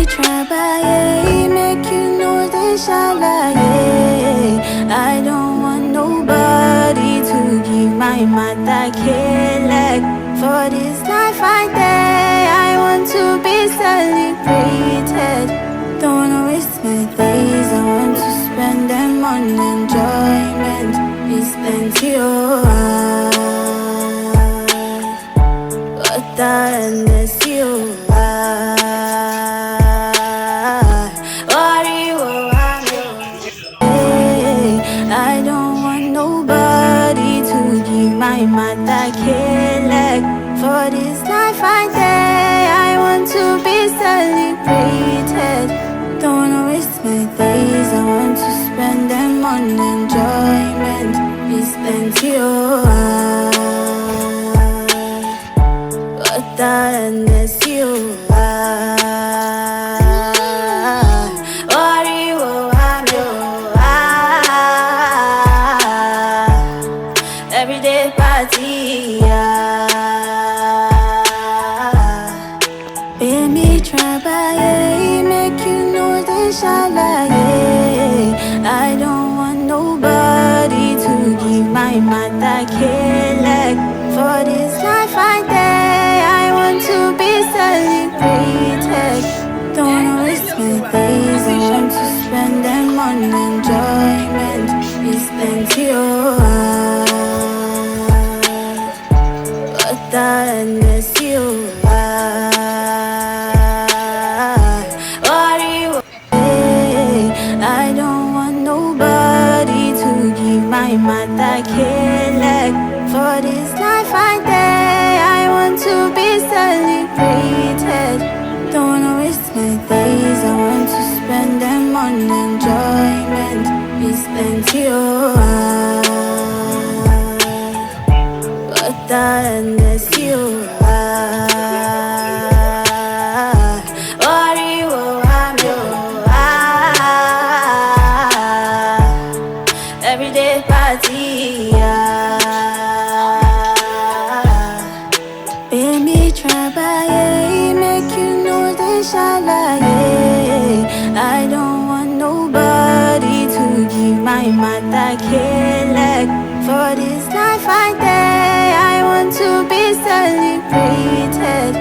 Trabaye, make you know they shalaye. I don't want nobody to give my mata like. For this life I day, I want to be celebrated. Don't wanna waste my days, I want to spend them on enjoyment. It's plenty of but that is you. I don't want nobody to give my mata like. For this life I day, I want to be celebrated. Don't wanna waste my days, I want to spend them on enjoyment. It's plenty of but that is you. Everyday party, pay me trabaye, make you know they shalaye. I don't want nobody to give my mata like. For this life I day, I want to be celebrated. Don't wanna waste my days, I want to spend them on enjoyment. It's plenty of that is you. I don't want nobody to give my mata like. For this life I day, I want to be celebrated. Don't wanna waste my days, I want to spend them on enjoyment. It's plenty of that is you. Everyday party, pay me trabaye, make you know they shalaye. I don't want nobody to give my mata like. For this life I day, I want to be celebrated.